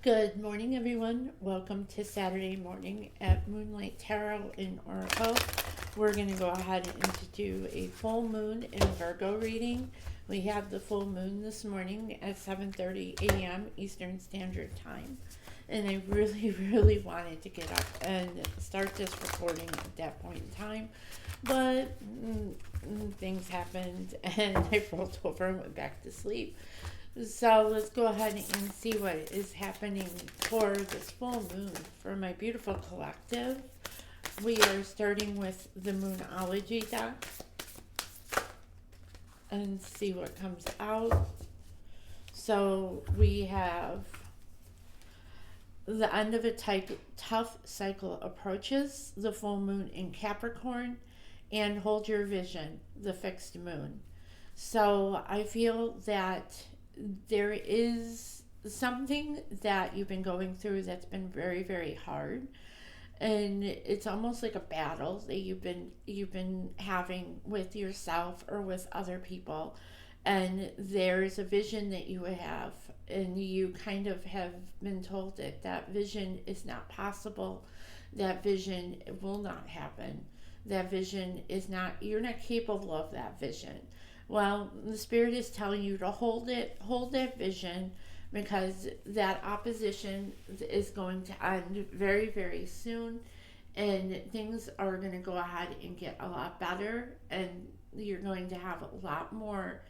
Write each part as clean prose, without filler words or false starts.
Good morning, everyone. Welcome to Saturday morning at Moonlight Tarot in Oracle. We're going to go ahead and do a full moon in Virgo reading. We have the full moon this morning at 7:30 a.m. Eastern Standard Time. And I really, really wanted to get up and start this recording at that point in time. But things happened and I rolled over and went back to sleep. So let's go ahead and see what is happening for this full moon for my beautiful collective. We are starting with the Moonology deck and see what comes out. So we have the end of a tough cycle approaches, the full moon in Capricorn, and hold your vision, the fixed moon. So I feel that there is something that you've been going through that's been very, very hard, and it's almost like a battle that you've been having with yourself or with other people. And there's a vision that you have, and you kind of have been told that that vision is not possible, that vision will not happen, that vision is not, you're not capable of that vision. Well, the spirit is telling you to hold that vision, because that opposition is going to end very, very soon, and things are going to go ahead and get a lot better, and you're going to have a lot more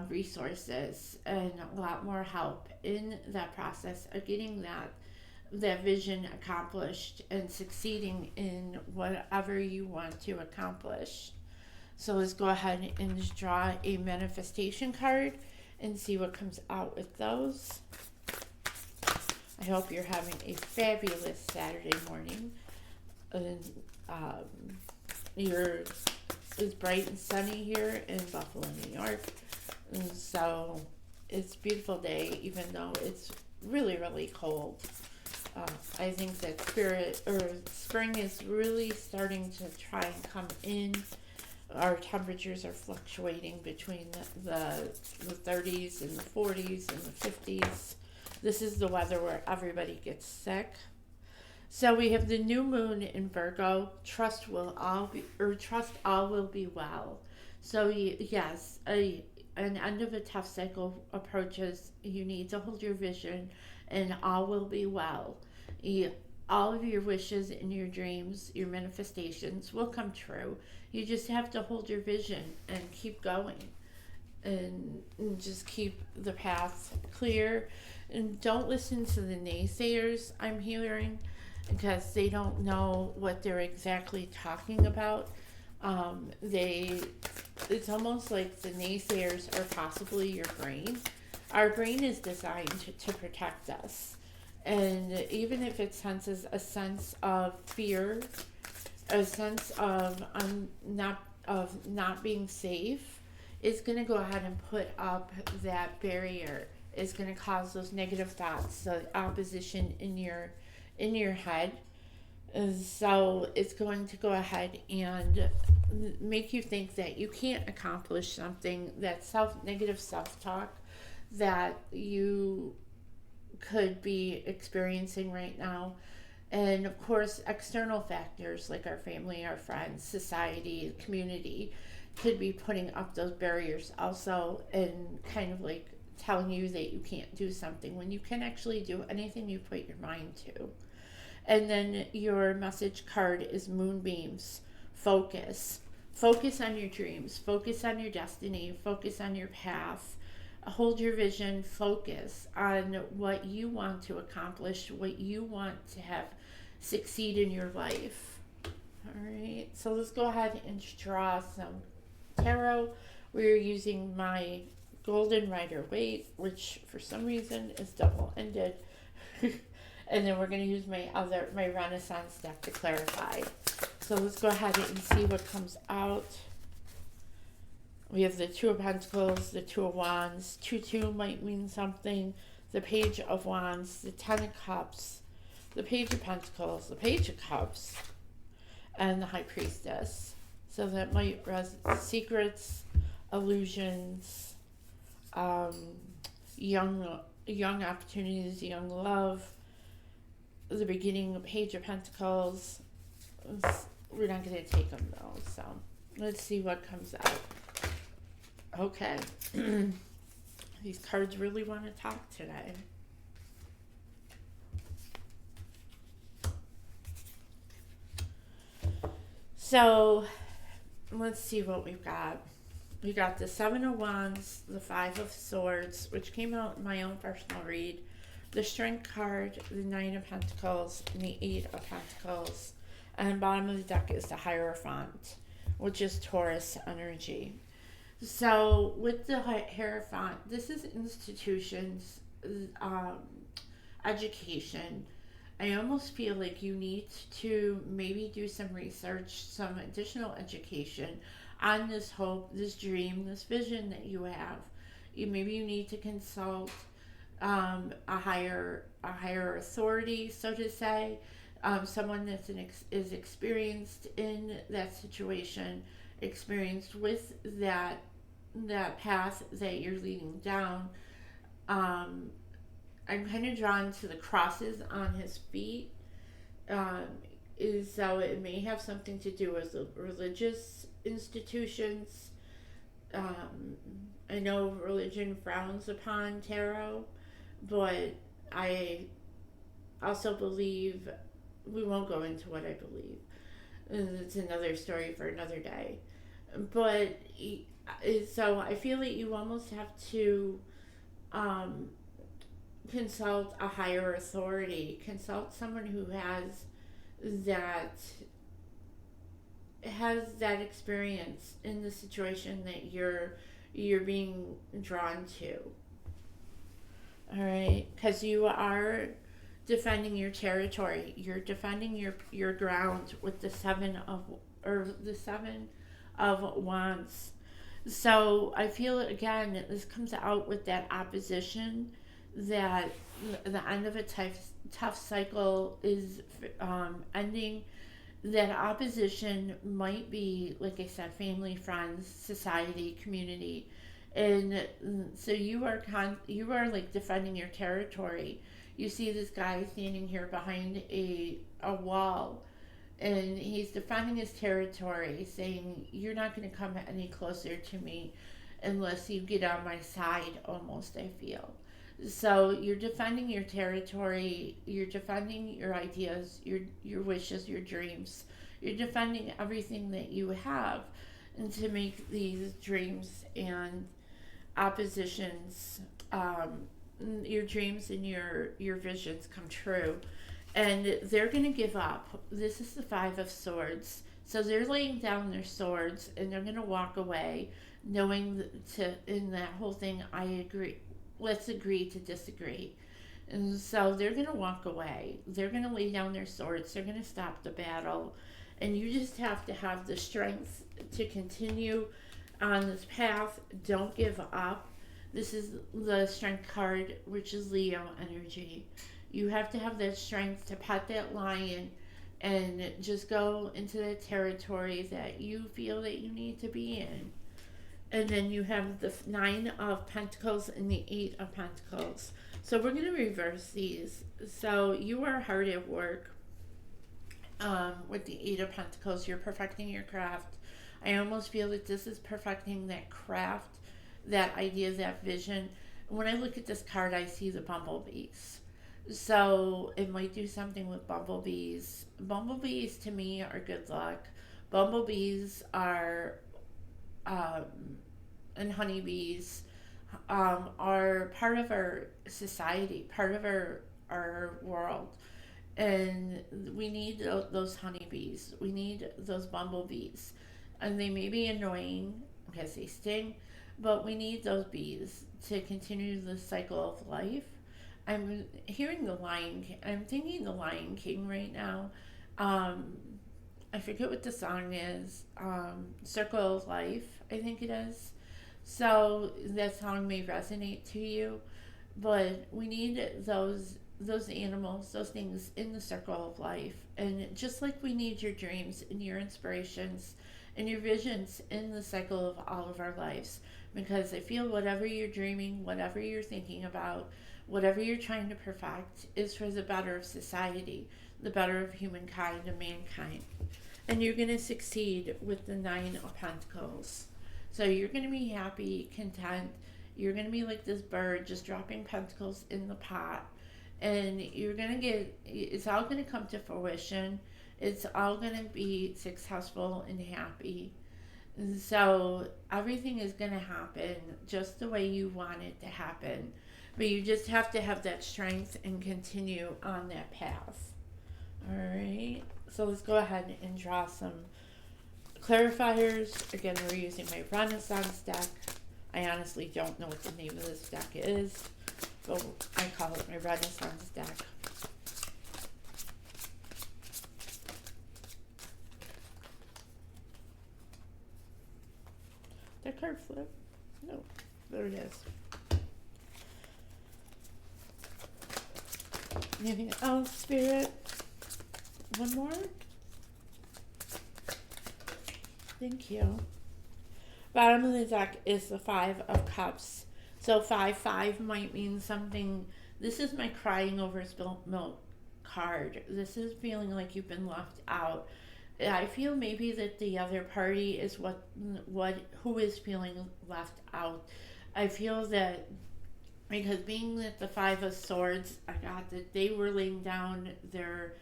resources and a lot more help in that process of getting that vision accomplished and succeeding in whatever you want to accomplish. So let's go ahead and draw a manifestation card and see what comes out with those. I hope you're having a fabulous Saturday morning. And it's bright and sunny here in Buffalo, New York. And so it's a beautiful day, even though it's really, really cold. I think that spring is really starting to try and come in. Our temperatures are fluctuating between the 30s and the 40s and the 50s. This is the weather where everybody gets sick. So we have the new moon in Virgo. Trust all will be well. So yes, an end of a tough cycle approaches. You need to hold your vision, and all will be well. All of your wishes and your dreams, your manifestations will come true. You just have to hold your vision and keep going, and just keep the path clear. And don't listen to the naysayers, I'm hearing, because they don't know what they're exactly talking about. It's almost like the naysayers are possibly your brain. Our brain is designed to protect us. And even if it senses a sense of fear, a sense of not being safe, it's going to go ahead and put up that barrier. It's going to cause those negative thoughts, the opposition in your head. So it's going to go ahead and make you think that you can't accomplish something, that negative self-talk that you could be experiencing right now. And of course, external factors like our family, our friends, society, community could be putting up those barriers also, and kind of like telling you that you can't do something when you can actually do anything you put your mind to. And then your message card is moonbeams. Focus on your dreams, focus on your destiny, focus on your path. Hold your vision, focus on what you want to accomplish, what you want to have succeed in your life. All right, so let's go ahead and draw some tarot. We're using my Golden Rider-Waite, which for some reason is double-ended. And then we're going to use my Renaissance deck to clarify. So let's go ahead and see what comes out. We have the Two of Pentacles, the Two of Wands. 2-2 might mean something. The Page of Wands, the Ten of Cups, the Page of Pentacles, the Page of Cups, and the High Priestess. So that might secrets, illusions, young young opportunities, young love, the beginning of Page of Pentacles. We're not going to take them though, so let's see what comes out. Okay. These cards really want to talk today. So let's see what we've got. We got the Seven of Wands, the Five of Swords, which came out in my own personal read, the Strength card, the Nine of Pentacles, and the Eight of Pentacles. And bottom of the deck is the Hierophant, which is Taurus energy. So with the Hierophant, this is institutions, um, education. I almost feel like you need to maybe do some research, some additional education on this hope, this dream, this vision that you have. Maybe you need to consult a higher authority, so to say, someone that's is experienced in that situation, experienced with that path that you're leading down. Um, I'm kind of drawn to the crosses on his feet. Um, so it may have something to do with the religious institutions. Um, I know religion frowns upon tarot, but I also believe, we won't go into what I believe. It's another story for another day. But so I feel that you almost have to um, consult a higher authority, consult someone who that has that experience in the situation that you're being drawn to. All right, because you are defending your territory. You're defending your ground with the seven of wands. So I feel again this comes out with that opposition, that the end of a tough cycle is ending. That opposition might be, like I said, family, friends, society, community, and so you are like defending your territory. You see this guy standing here behind a wall, and he's defending his territory, saying, "You're not going to come any closer to me unless you get on my side." Almost, I feel. So you're defending your territory, you're defending your ideas, your wishes, your dreams. You're defending everything that you have, and to make these dreams and oppositions, your dreams and your visions come true. And they're going to give up. This is the Five of Swords. So they're laying down their swords and they're going to walk away, knowing in that whole thing, I agree. Let's agree to disagree. And so they're going to walk away. They're going to lay down their swords. They're going to stop the battle. And you just have to have the strength to continue on this path. Don't give up. This is the Strength card, which is Leo energy. You have to have that strength to pet that lion and just go into that territory that you feel that you need to be in. And then you have the Nine of Pentacles and the Eight of Pentacles. So we're going to reverse these. So you are hard at work with the Eight of Pentacles. You're perfecting your craft. I almost feel that this is perfecting that craft, that idea, that vision. When I look at this card, I see the bumblebees. So it might do something with bumblebees. Bumblebees to me are good luck. Bumblebees are and honeybees are part of our society, part of our world. And we need those honeybees. We need those bumblebees. And they may be annoying because they sting, but we need those bees to continue the cycle of life. I'm hearing the Lion King. I'm thinking the Lion King right now. I forget what the song is. Circle of Life, I think it is. So that song may resonate to you, but we need those animals, those things in the circle of life. And just like we need your dreams and your inspirations and your visions in the cycle of all of our lives, because I feel whatever you're dreaming, whatever you're thinking about, whatever you're trying to perfect is for the better of society, the better of humankind and mankind. And you're going to succeed with the Nine of Pentacles. So you're going to be happy, content. You're going to be like this bird just dropping pentacles in the pot. And you're going to get, it's all going to come to fruition. It's all going to be successful and happy. And so everything is going to happen just the way you want it to happen. But you just have to have that strength and continue on that path. All right. So let's go ahead and draw some clarifiers. Again, we're using my Renaissance deck. I honestly don't know what the name of this deck is, but I call it my Renaissance deck. That card flip? No, there it is. Anything else, Spirit? One more? Thank you. Bottom of the deck is the Five of Cups. So 5-5 might mean something. This is my crying over spilt milk card. This is feeling like you've been left out. I feel maybe that the other party is who is feeling left out. I feel that because being that the Five of Swords, I got that they were laying down their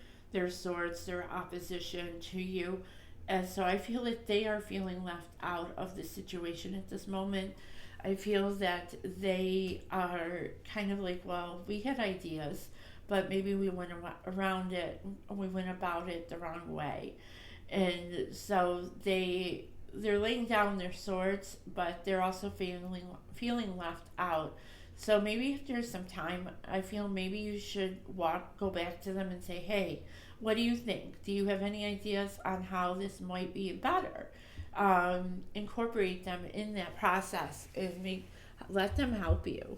swords, their opposition to you. And so I feel that they are feeling left out of the situation at this moment. I feel that they are kind of like, well, we had ideas, but maybe we went around it, we went about it the wrong way. And so they're laying down their swords, but they're also feeling left out. So maybe if there's some time, I feel maybe you should go back to them and say, hey, what do you think? Do you have any ideas on how this might be better? Incorporate them in that process and let them help you.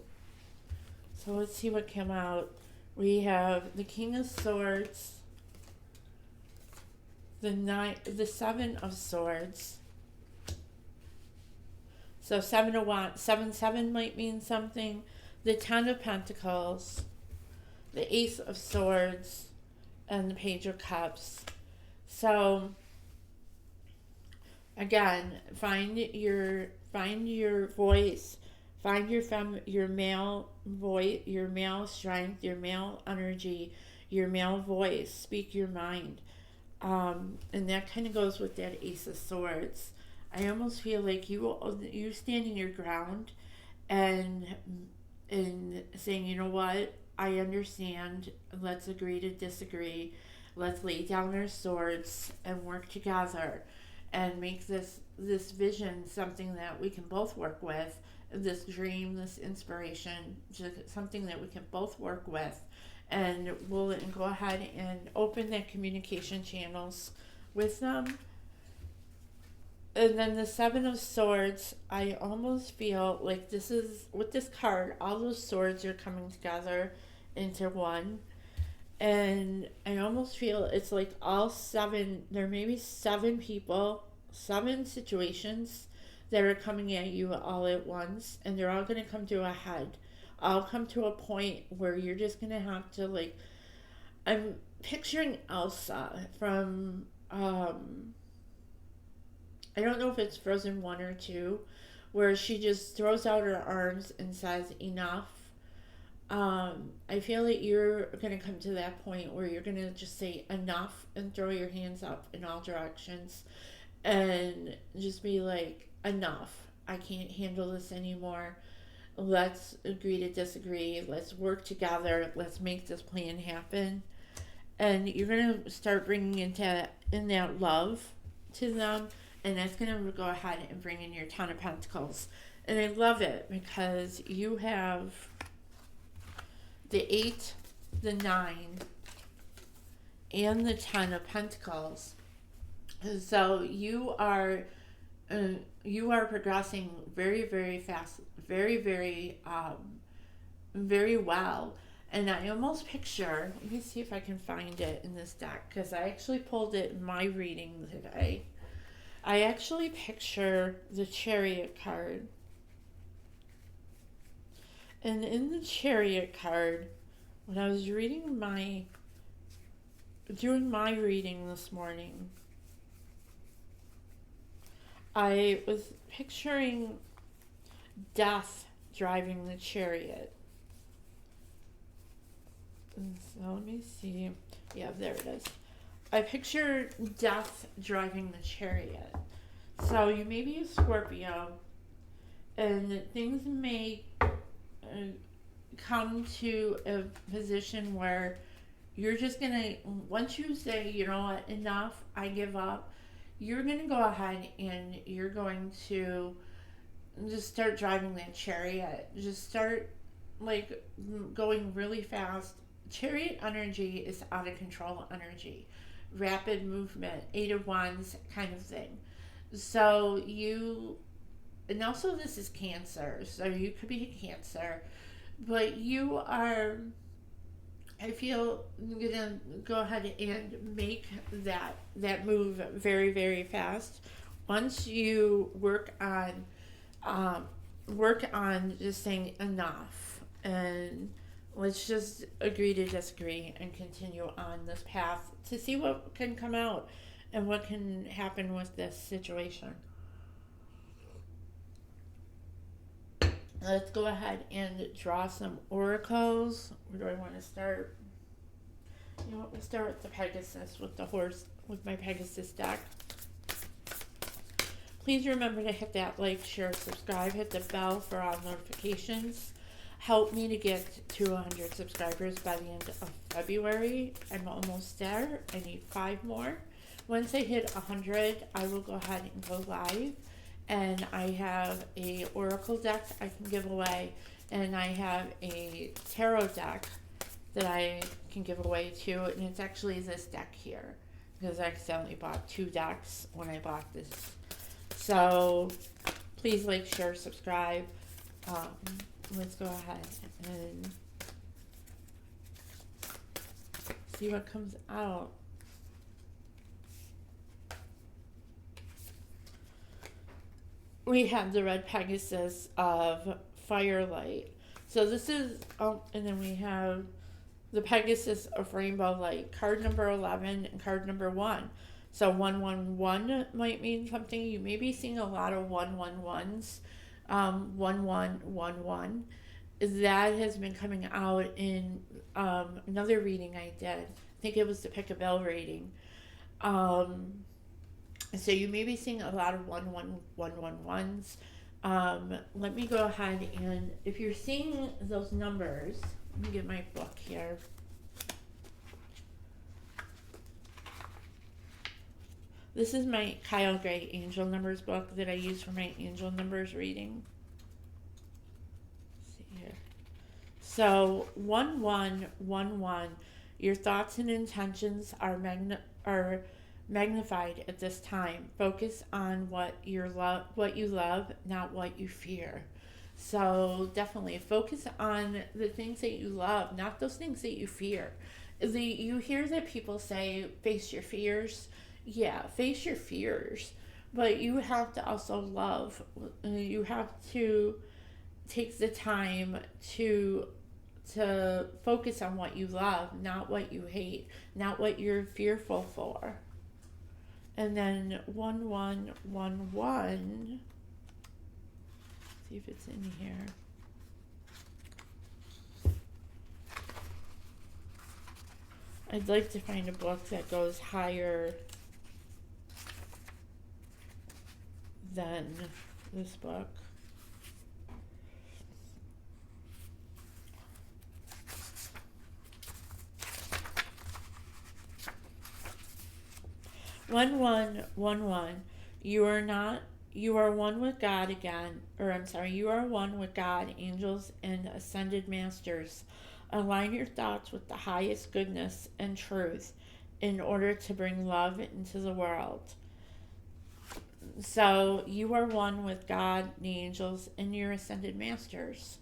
So let's see what came out. We have the King of Swords, the Seven of Swords. So 7 might mean something. The Ten of Pentacles, the Ace of Swords, and the Page of Cups. So again, find your voice, find your male voice, your male strength, your male energy, your male voice. Speak your mind, and that kind of goes with that Ace of Swords. I almost feel like you standing your ground and saying, you know what, I understand. Let's agree to disagree. Let's lay down our swords and work together and make this vision something that we can both work with. This dream, this inspiration, just something that we can both work with. And we'll go ahead and open the communication channels with them. And then the Seven of Swords, I almost feel like this is, with this card, all those swords are coming together into one. And I almost feel it's like all seven, there may be 7 people, 7 situations that are coming at you all at once. And they're all going to come to a head. All come to a point where you're just going to have to, like, I'm picturing Elsa from, I don't know if it's Frozen 1 or 2, where she just throws out her arms and says, enough. I feel that you're going to come to that point where you're going to just say enough and throw your hands up in all directions and just be like, enough. I can't handle this anymore. Let's agree to disagree. Let's work together. Let's make this plan happen. And you're going to start bringing in that love to them. And that's going to go ahead and bring in your Ten of Pentacles. And I love it because you have the 8, the 9, and the 10 of Pentacles. So you are progressing very, very fast, very, very, very well. And I almost picture, let me see if I can find it in this deck, because I actually pulled it in my reading today. I actually picture the Chariot card. And in the Chariot card, when I was doing my reading this morning, I was picturing death driving the chariot. So let me see. Yeah, there it is. I picture death driving the chariot. So you may be a Scorpio, and things may come to a position where you're just gonna, once you say, you know what, enough, I give up, you're gonna go ahead and you're going to just start driving that chariot. Just start like going really fast. Chariot energy is out of control energy, rapid movement, 8 of Wands kind of thing. So and also this is Cancer, so you could be a Cancer, but you are, I feel, gonna go ahead and make that move very very fast. Once you work on just saying enough, and let's just agree to disagree and continue on this path to see what can come out and what can happen with this situation. Let's go ahead and draw some oracles. Where do I want to start? You know what, we'll start with the Pegasus, with the horse, with my Pegasus deck. Please remember to hit that like, share, subscribe, hit the bell for all notifications. Help me to get to 100 subscribers by the end of February. I'm almost there. I need 5 more. Once I hit 100, I will go ahead and go live. And I have a oracle deck I can give away, and I have a tarot deck that I can give away too, and it's actually this deck here, because I accidentally bought 2 decks when I bought this. So please like, share, subscribe. Let's go ahead and see what comes out. We have the red Pegasus of Firelight. So this is, and then we have the Pegasus of Rainbow Light, card number 11 and card number 1. So 111 might mean something. You may be seeing a lot of 111s. 1111. That has been coming out in another reading I did. I think it was the Pick a Bell reading. So you may be seeing a lot of 11111s. Let me go ahead and, if you're seeing those numbers, let me get my book here. This is my Kyle Gray Angel Numbers book that I use for my angel numbers reading. Let's see here. So 1111, your thoughts and intentions are magnified at this time. Focus on what you love, not what you fear. So definitely focus on the things that you love, not those things that you fear. You hear that people say, face your fears. Yeah, face your fears, but you have to also love. You have to take the time to focus on what you love, not what you hate, not what you're fearful for. And then 1111. See if it's in here. I'd like to find a book that goes higher than this book. One one one one. You are one with God again, you are one with God, angels, and ascended masters. Align your thoughts with the highest goodness and truth in order to bring love into the world. So you are one with God, the angels, and your ascended masters.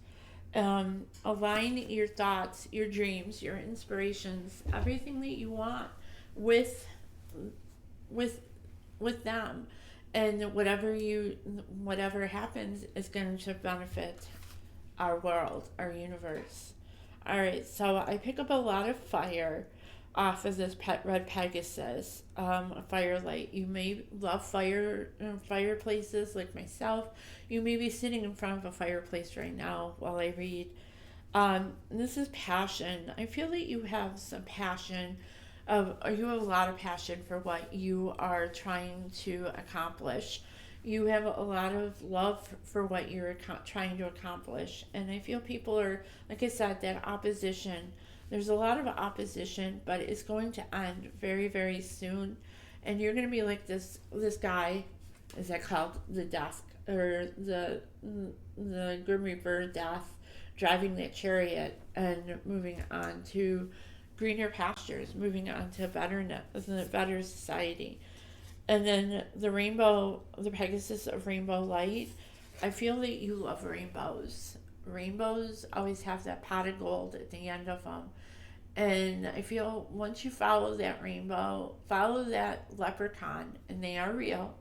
Align your thoughts, your dreams, your inspirations, everything that you want with them, and whatever happens is going to benefit our world, our universe. All right, so I pick up a lot of fire off of this pet red Pegasus, a firelight. You may love fireplaces like myself. You may be sitting in front of a fireplace right now while I read. This is passion. I feel that you have some passion you have a lot of passion for what you are trying to accomplish. You have a lot of love for what you're trying to accomplish. And I feel people are, like I said, that opposition. There's a lot of opposition, but it's going to end very, very soon. And you're going to be like this guy, is that called the death, or the Grim Reaper death, driving that chariot and moving on to greener pastures, moving on to a better society. And then the rainbow, the Pegasus of rainbow light, I feel that you love rainbows. Rainbows always have that pot of gold at the end of them. And I feel once you follow that rainbow, follow that leprechaun, and they are real.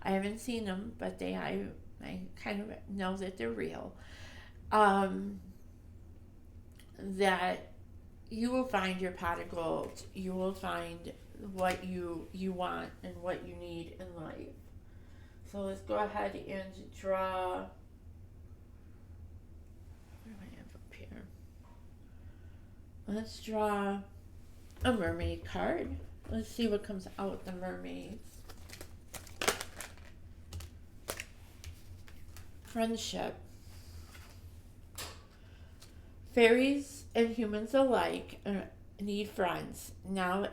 I haven't seen them, but I kind of know that they're real. That you will find your pot of gold. You will find what you want and what you need in life. So let's go ahead and draw. What do I have up here? Let's draw a mermaid card. Let's see what comes out with the mermaids. Friendship. Fairies and humans alike need friends. Now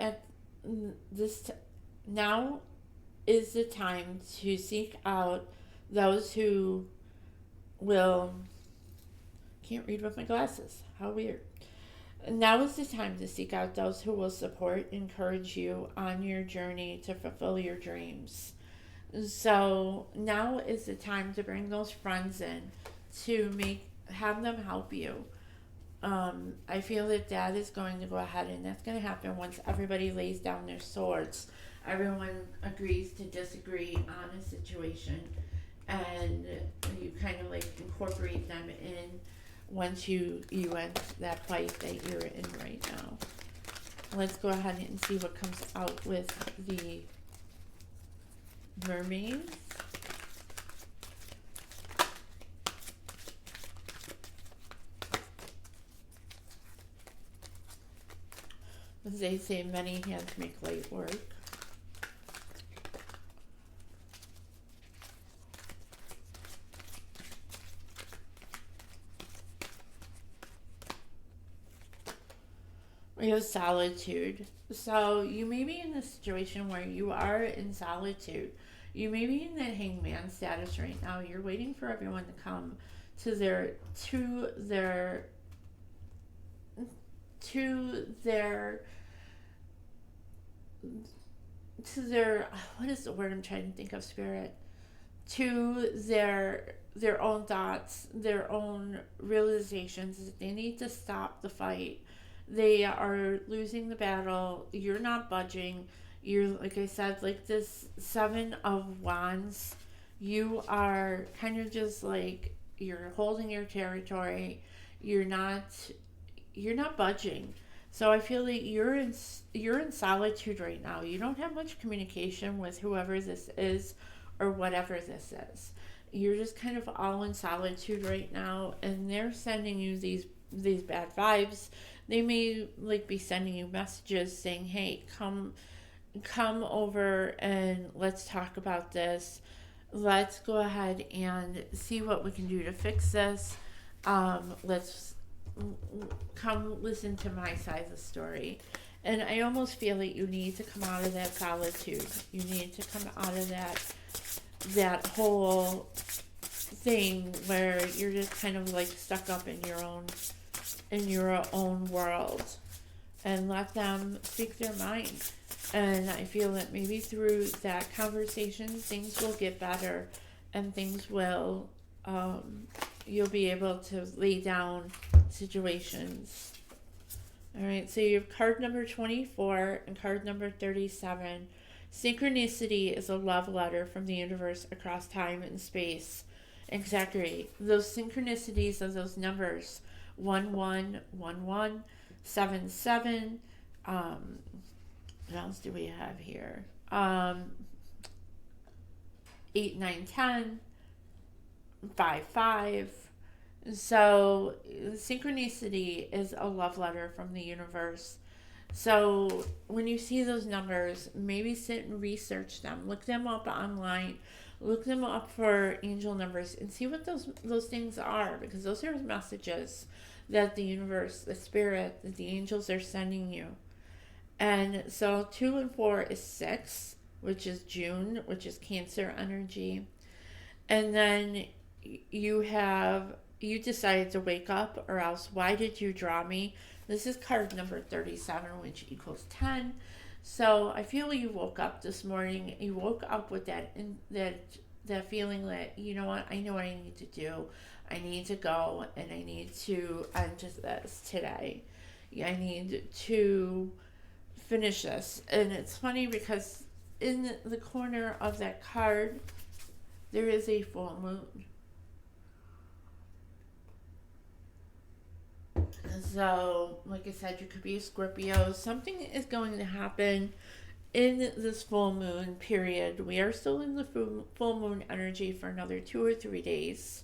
is the time to seek out those who will. Can't read with my glasses. How weird. Now is the time to seek out those who will support, encourage you on your journey to fulfill your dreams. So now is the time to bring those friends in to have them help you. I feel that is going to go ahead, and that's going to happen once everybody lays down their swords. Everyone agrees to disagree on a situation, and you kind of like incorporate them in once you end that fight that you're in right now. Let's go ahead and see what comes out with the mermaids. As they say, many hands make light work. We have solitude. So you may be in a situation where you are in solitude. You may be in that hangman status right now. You're waiting for everyone to come to their what is the word I'm trying to think of, spirit, to their own thoughts, their own realizations that they need to stop the fight. They are losing the battle. You're not budging. You're, like I said, like this Seven of Wands, you are kind of just like, you're holding your territory. You're not budging. So I feel like you're in solitude right now. You don't have much communication with whoever this is or whatever this is. You're just kind of all in solitude right now, and they're sending you these bad vibes. They may like be sending you messages saying, "Hey, come over and let's talk about this. Let's go ahead and see what we can do to fix this. Let's come listen to my side of the story." And I almost feel that you need to come out of that solitude. You need to come out of that whole thing where you're just kind of like stuck up in your own world, and let them speak their mind. And I feel that maybe through that conversation, things will get better, and things will, you'll be able to lay down situations. All right, so you have card number 24 and card number 37. Synchronicity is a love letter from the universe across time and space. Exactly. Those synchronicities of those numbers 1111, 77. What else do we have here? 8, 9, 10, 5, 5. So, synchronicity is a love letter from the universe. So, when you see those numbers, maybe sit and research them. Look them up online. Look them up for angel numbers and see what those things are, because those are messages that the universe, the spirit, that the angels are sending you. And so 2 and 4 is 6, which is June, which is Cancer energy. And then you decided to wake up, or else why did you draw me? This is card number 37, which equals 10. So I feel you woke up this morning. You woke up with that feeling that, you know what, I know what I need to do. I need to go and I need to end this today. I need to finish this. And it's funny because in the corner of that card there is a full moon. So, like I said, you could be a Scorpio. Something is going to happen in this full moon period. We are still in the full moon energy for another 2 or 3 days.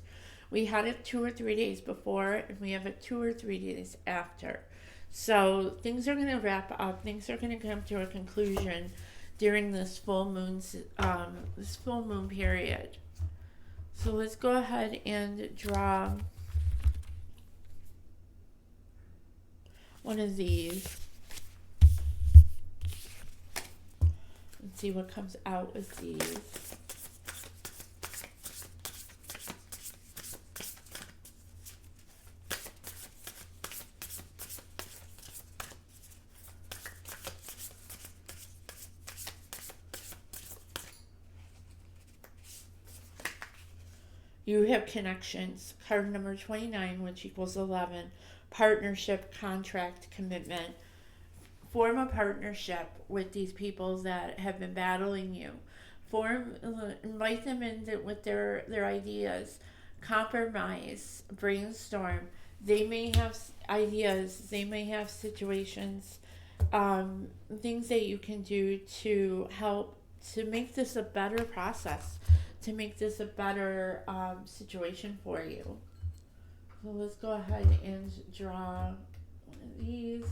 We had it 2 or 3 days before, and we have it 2 or 3 days after. So things are going to wrap up. Things are going to come to a conclusion during this full moon period. So let's go ahead and draw one of these. Let's see what comes out with these. You have connections. Card number 29, which equals 11. Partnership, contract, commitment. Form a partnership with these people that have been battling you. Invite them in with their ideas. Compromise, brainstorm. They may have ideas. They may have situations, things that you can do to help to make this a better process, to make this a better situation for you. So let's go ahead and draw one of these.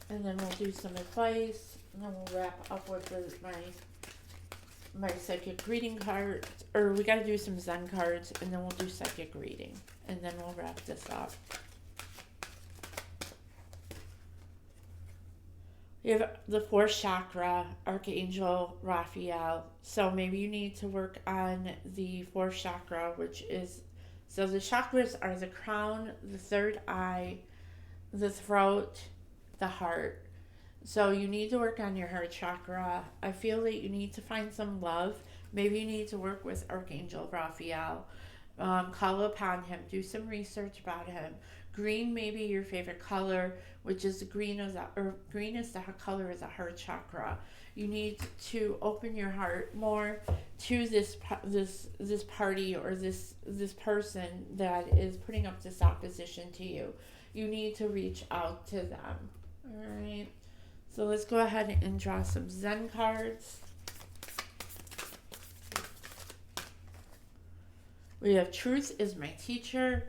And then we'll do some advice. And then we'll wrap up with my psychic reading cards. Or we got to do some Zen cards. And then we'll do psychic reading. And then we'll wrap this up. We have the fourth chakra, Archangel Raphael. So maybe you need to work on the fourth chakra, which is, so the chakras are the crown, the third eye, the throat, the heart. So you need to work on your heart chakra. I feel that you need to find some love. Maybe you need to work with Archangel Raphael. Call upon him. Do some research about him. Green may be your favorite color, which is green is the color of the heart chakra. You need to open your heart more to this party or this person that is putting up this opposition to you. You need to reach out to them. All right. So let's go ahead and draw some Zen cards. We have truth is my teacher.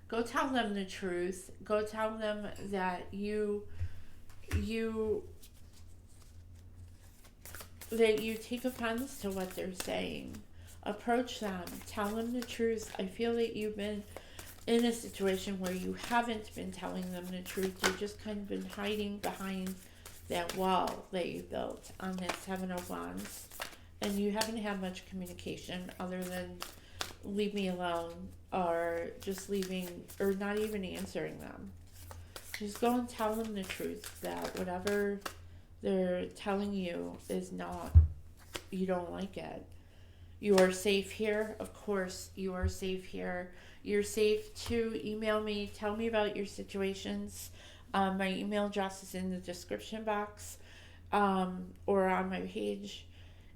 Go tell them the truth. Go tell them that you take offense to what they're saying. Approach them. Tell them the truth. I feel that you've been in a situation where you haven't been telling them the truth. You've just kind of been hiding behind that wall that you built on that Seven of Wands. And you haven't had much communication other than leave me alone, or just leaving, or not even answering them. Just go and tell them the truth, that whatever they're telling you is not, you don't like it. You are safe here. Of course, you are safe here. You're safe to email me. Tell me about your situations. My email address is in the description box, or on my page.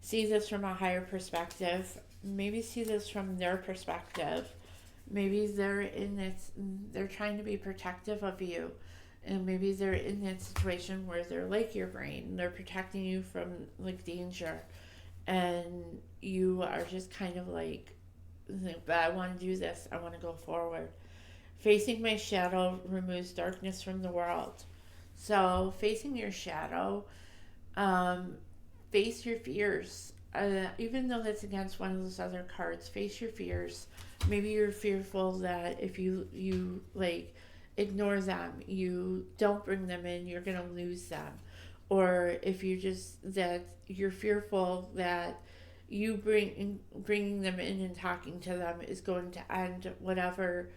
see this from a higher perspective. Maybe see this from their perspective. Maybe they're trying to be protective of you. And maybe they're in that situation where they're like your brain. They're protecting you from like danger. And you are just kind of like, but I want to do this. I want to go forward. Facing my shadow removes darkness from the world. So facing your shadow, um, face your fears. Even though that's against one of those other cards, face your fears. Maybe you're fearful that if you like ignore them, you don't bring them in, you're gonna lose them, or if you just that you're fearful that you bringing them in and talking to them is going to end whatever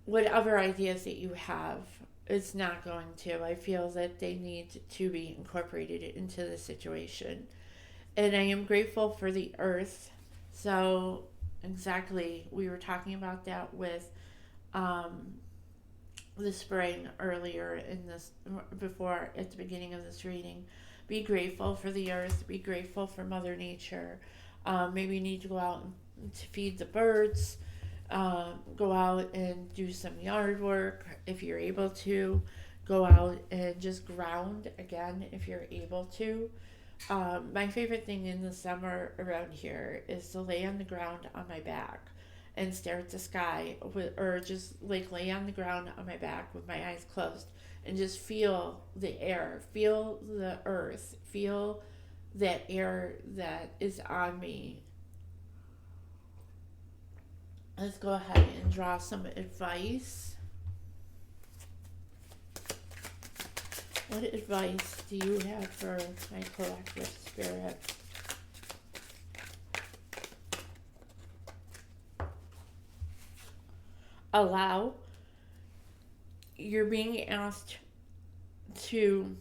ideas that you have. It's not going to. I feel that they need to be incorporated into the situation. And I am grateful for the earth. So, exactly, we were talking about that with um, the spring earlier in this, before at the beginning of this reading. Be grateful for the earth, be grateful for Mother Nature. Maybe you need to go out to feed the birds, go out and do some yard work if you're able to. Go out and just ground again if you're able to. My favorite thing in the summer around here is to lay on the ground on my back and stare at the sky, or just like lay on the ground on my back with my eyes closed and just feel the air, feel the earth, feel that air that is on me. Let's go ahead and draw some advice. What advice do you have for my collective spirit? Allow. You're being asked to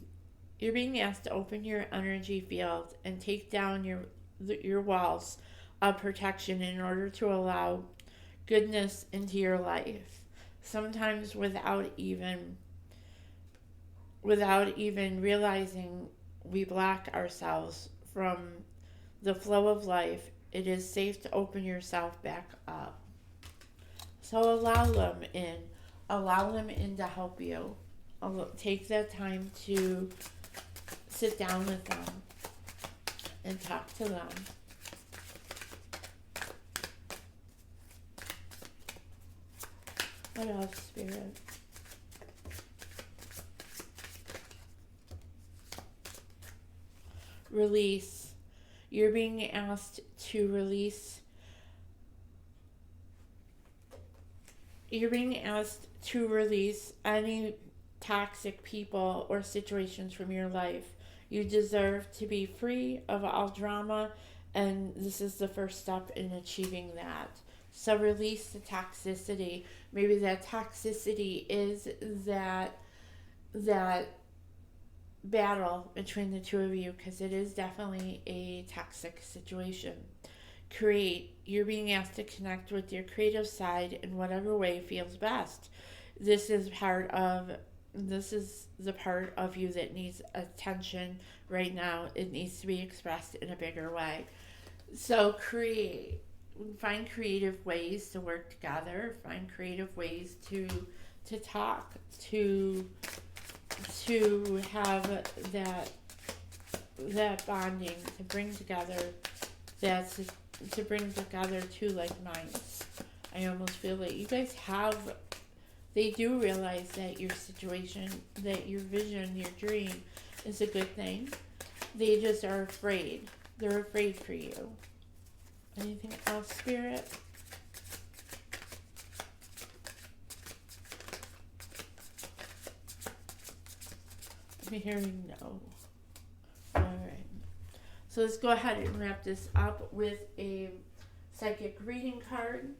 open your energy field and take down your walls of protection in order to allow goodness into your life. Sometimes without even realizing, we block ourselves from the flow of life. It is safe to open yourself back up. So allow them in. Allow them in to help you. Take that time to sit down with them and talk to them. What else, Spirit? Release. You're being asked to release. You're being asked to release any toxic people or situations from your life. You deserve to be free of all drama, and this is the first step in achieving that. So release the toxicity. Maybe that toxicity is that battle between the two of you, because it is definitely a toxic situation. You're being asked to connect with your creative side in whatever way feels best. This is the part of you that needs attention right now. It needs to be expressed in a bigger way. So find creative ways to work together, find creative ways to talk, to have that bonding, to bring together two like minds. I almost feel that you guys they do realize that your situation, that your vision, your dream is a good thing. They just are afraid. They're afraid for you. Anything else, Spirit? I'm hearing no. Alright. So let's go ahead and wrap this up with a psychic reading card.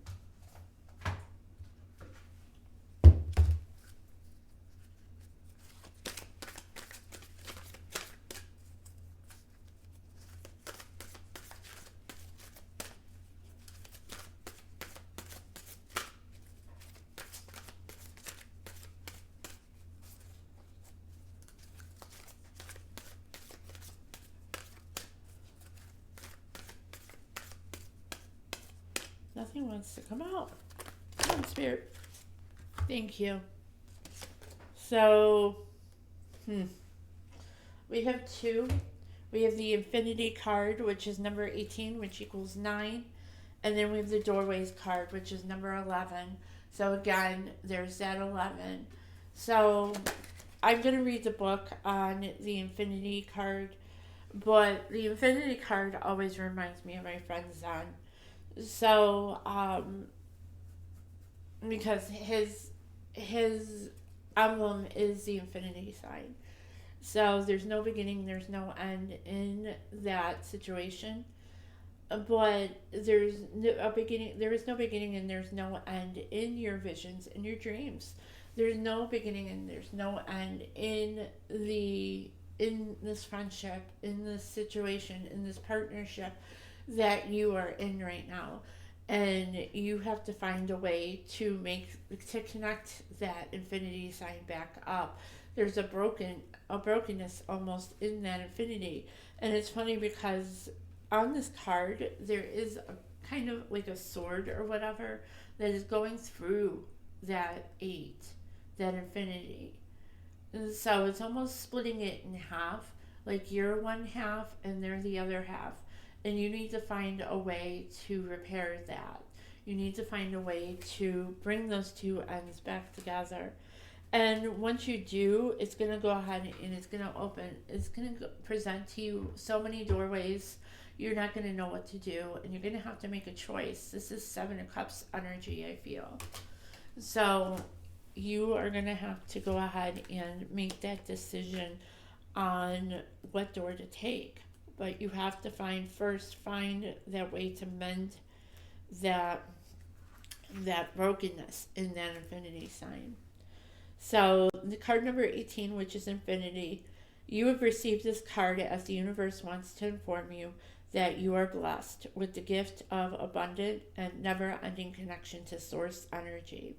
Nothing wants to come out. Come on, Spirit. Thank you. So, we have two. We have the Infinity card, which is number 18, which equals 9. And then we have the Doorways card, which is number 11. So again, there's that 11. So I'm going to read the book on the Infinity card. But the Infinity card always reminds me of my friend Zen. So, because his emblem is the infinity sign. So there's no beginning, there's no end in that situation. But there's a beginning. There is no beginning and there's no end in your visions and your dreams. There's no beginning and there's no end in this friendship, in this situation, in this partnership that you are in right now. And you have to find a way to connect that infinity sign back up. There's a brokenness almost in that infinity. And it's funny because on this card there is a kind of like a sword or whatever that is going through that 8, that infinity. And so it's almost splitting it in half, like you're one half and they're the other half. And you need to find a way to repair that. You need to find a way to bring those two ends back together. And once you do, it's going to go ahead and it's going to open. It's going to present to you so many doorways. You're not going to know what to do. And you're going to have to make a choice. This is 7 of Cups energy, I feel. So you are going to have to go ahead and make that decision on what door to take. But you have to find that way to mend that brokenness in that infinity sign. So the card number 18, which is infinity, you have received this card as the universe wants to inform you that you are blessed with the gift of abundant and never-ending connection to source energy.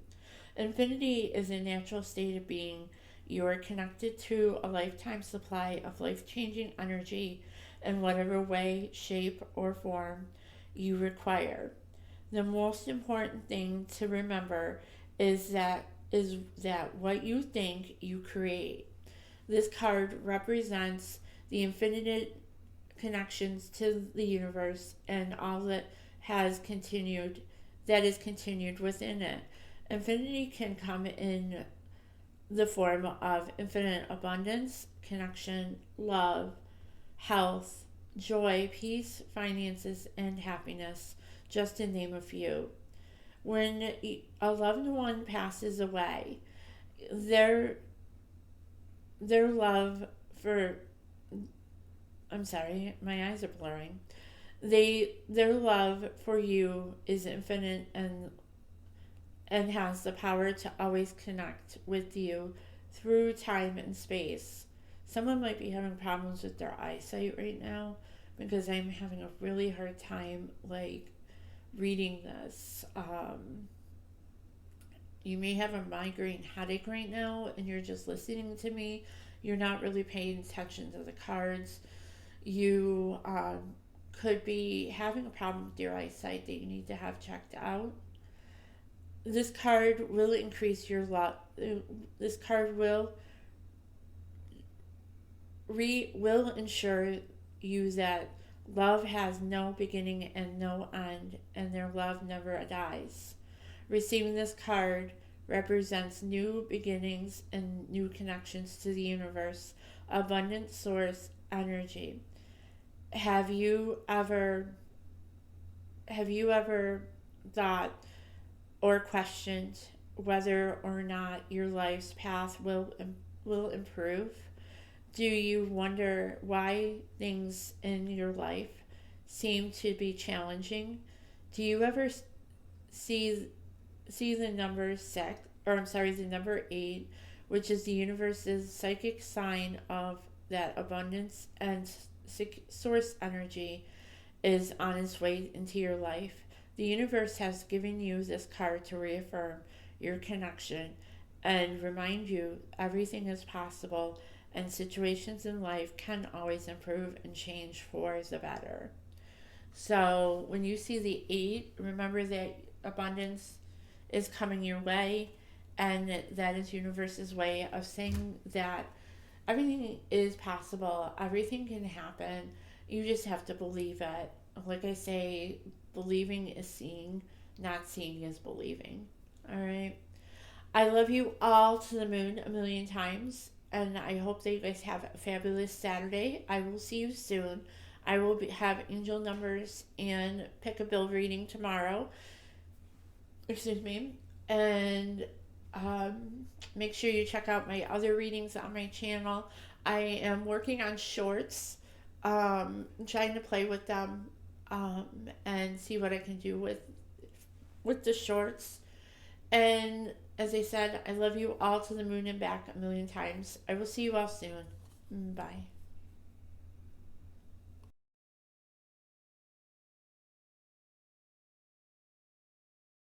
Infinity is a natural state of being. You are connected to a lifetime supply of life-changing energy in whatever way, shape, or form you require. The most important thing to remember is that what you think you create. This card represents the infinite connections to the universe and all that is continued within it. Infinity can come in the form of infinite abundance, connection, love, health, joy, peace, finances, and happiness, just to name a few. When a loved one passes away, their love for I'm sorry, my eyes are blurring. Their love for you is infinite and has the power to always connect with you through time and space. Someone might be having problems with their eyesight right now because I'm having a really hard time reading this. You may have a migraine headache right now and you're just listening to me. You're not really paying attention to the cards. You could be having a problem with your eyesight that you need to have checked out. This card will increase your love. This card will ensure you that love has no beginning and no end, and their love never dies. Receiving this card represents new beginnings and new connections to the universe, abundant source energy. Have you ever thought or questioned whether or not your life's path will improve? Do you wonder why things in your life seem to be challenging? Do you ever see the number the number 8, which is the universe's psychic sign of that abundance and source energy is on its way into your life? The universe has given you this card to reaffirm your connection and remind you everything is possible and situations in life can always improve and change for the better. So when you see the 8, remember that abundance is coming your way, and that is universe's way of saying that everything is possible, everything can happen. You just have to believe it. Like I say, believing is seeing, not seeing is believing. All right. I love you all to the moon a million times, and I hope that you guys have a fabulous Saturday. I will see you soon. I will have angel numbers and pick a bill reading tomorrow. Excuse me. And make sure you check out my other readings on my channel. I am working on shorts, trying to play with them, and see what I can do with the shorts. And as I said, I love you all to the moon and back a million times. I will see you all soon. Bye.